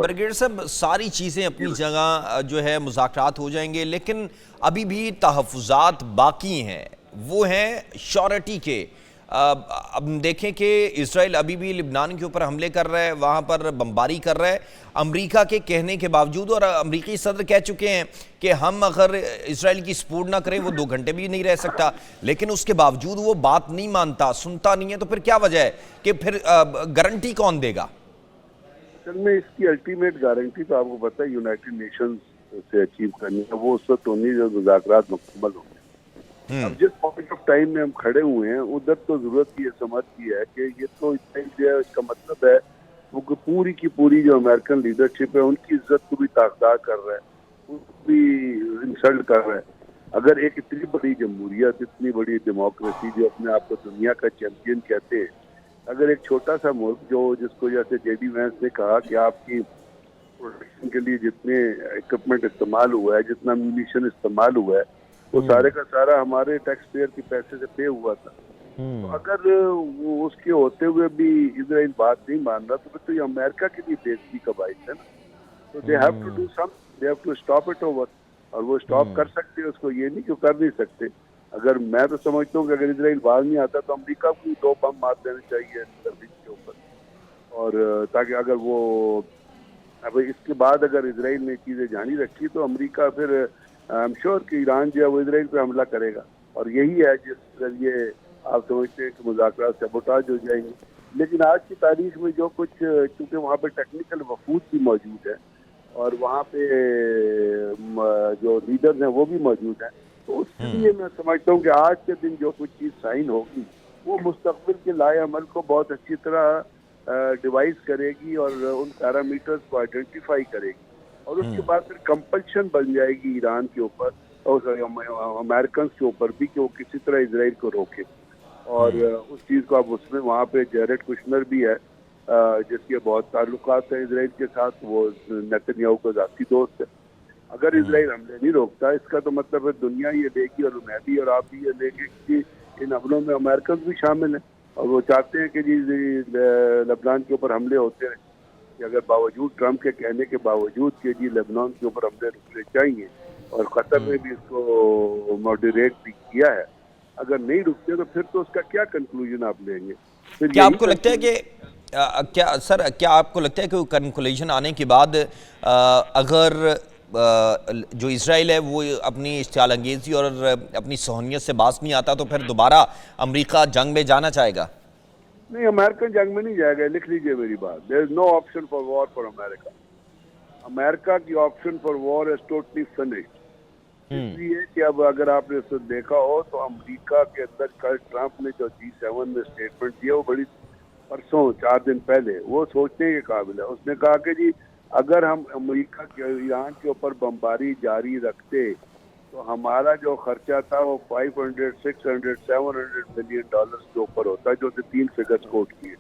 Brigade صاحب ساری چیزیں اپنی جگہ جو ہے مذاکرات ہو جائیں گے، لیکن ابھی بھی تحفظات باقی ہیں، وہ ہیں شورٹی کے۔ اب دیکھیں کہ اسرائیل ابھی بھی لبنان کے اوپر حملے کر رہا ہے، وہاں پر بمباری کر رہا ہے، امریکہ کے کہنے کے باوجود، اور امریکی صدر کہہ چکے ہیں کہ ہم اگر اسرائیل کی سپورٹ نہ کریں وہ 2 گھنٹے بھی نہیں رہ سکتا، لیکن اس کے باوجود وہ بات نہیں مانتا، سنتا نہیں ہے، تو پھر کیا وجہ ہے کہ پھر گارنٹی کون دے گا؟ اصل میں اس کی الٹیمیٹ گارنٹی تو آپ کو پتہ ہے یونائٹڈ نیشنز سے اچیو کرنی ہے، وہ اس وقت ہونی جو مذاکرات مکمل ہوں گے۔ اب جس پوائنٹ آف ٹائم میں ہم کھڑے ہوئے ہیں ادھر تو ضرورت یہ سمجھ کی ہے کہ یہ تو اس کا مطلب ہے وہ پوری کی پوری جو امریکن لیڈرشپ ہے ان کی عزت کو بھی داغدار کر رہا ہے، ان کو بھی انسلٹ کر رہا ہے۔ اگر ایک اتنی بڑی جمہوریت، اتنی بڑی ڈیموکریسی جو اپنے آپ کو دنیا کا چیمپئن کہتے ہیں، اگر ایک چھوٹا سا ملک جو جس کو جیسے جے ڈی وینس نے کہا کہ آپ کی پروٹیکشن کے لیے جتنے اکوپمنٹ استعمال ہوا ہے، جتنا میونیشن استعمال ہوا ہے، وہ سارے کا سارا ہمارے ٹیکس پیئر کے پیسے سے پے ہوا تھا، تو اگر وہ اس کے ہوتے ہوئے بھی اسرائیل بات نہیں مان رہا تو پھر تو یہ امریکہ کی بھی بےعزتی کا باعث ہے نا۔ تو they have to do some, they have to stop it over, اور وہ اسٹاپ کر سکتے اس کو، یہ نہیں کہ کر نہیں سکتے۔ اگر میں تو سمجھتا ہوں کہ اگر اسرائیل باز نہیں آتا تو امریکہ کو 2 بم مار دینے چاہیے زمین کے اوپر، اور تاکہ اگر وہ اب اس کے بعد اگر اسرائیل نے چیزیں جاری رکھی تو امریکہ پھر آئی ایم شیور کہ ایران جو ہے وہ اسرائیل پہ حملہ کرے گا، اور یہی ہے جس ذریعے آپ سمجھتے ہیں کہ مذاکرات سیبوٹاج ہو جائیں گے۔ لیکن آج کی تاریخ میں جو کچھ، چونکہ وہاں پہ ٹیکنیکل وفود بھی موجود ہے اور وہاں پہ جو لیڈرز ہیں وہ بھی موجود ہیں، تو اس کے لیے میں سمجھتا ہوں کہ آج کے دن جو کچھ چیز سائن ہوگی وہ مستقبل کے لائے عمل کو بہت اچھی طرح ڈیوائز کرے گی اور ان پیرامیٹرز کو آئیڈینٹیفائی کرے گی، اور اس کے بعد پھر کمپلشن بن جائے گی ایران کے اوپر اور امریکنز کے اوپر بھی کہ وہ کسی طرح اسرائیل کو روکے۔ اور اس چیز کو اب اس میں وہاں پہ جیرڈ کشنر بھی ہے جس کے بہت تعلقات ہیں اسرائیل کے ساتھ، وہ نیتن یاہو کا ذاتی دوست ہے۔ اگر اسرائیل حملے نہیں روکتا اس کا تو مطلب ہے دنیا یہ لے گی، اور میں بھی اور آپ بھی یہ لے گے کہ ان حملوں میں امریکنز بھی شامل ہیں، اور وہ چاہتے ہیں کہ جی لبنان کے اوپر حملے ہوتے ہیں، کہ اگر باوجود ٹرمپ کے کہنے کے باوجود کہ جی لبنان کے اوپر حملے رکنے چاہیے، اور قطر نے بھی اس کو ماڈریٹ بھی کیا ہے، اگر نہیں رکتے تو پھر تو اس کا کیا کنکلوژن آپ لیں گے؟ پھر کیا یہی آپ کو لگتا ہے کہ کیا آپ کو لگتا ہے کہ کنکلوژن آنے کے بعد اگر جو اسرائیل ہے وہ اپنی اشتعال انگیزی اور اپنی صہیونیت سے باز نہیں آتا تو پھر دوبارہ امریکہ جنگ میں جانا چاہے گا؟ نہیں، امریکن جنگ میں نہیں جائے گا، لکھ لیجئے میری بات، there is no option for war for America. America کی option for war is totally finished, اس لیے کہ اب اگر آپ نے دیکھا ہو تو امریکہ کے اندر کل ٹرمپ نے جو G7 میں اسٹیٹمنٹ دیا وہ بڑی پرسوں 4 دن پہلے وہ سوچنے کے قابل ہے۔ اس نے کہا کہ جی اگر ہم امریکہ کے ایران کے اوپر بمباری جاری رکھتے تو ہمارا جو خرچہ تھا وہ $500, $600, $700 ملین کے اوپر ہوتا ہے، جو 3 فگرز کوٹ کیے۔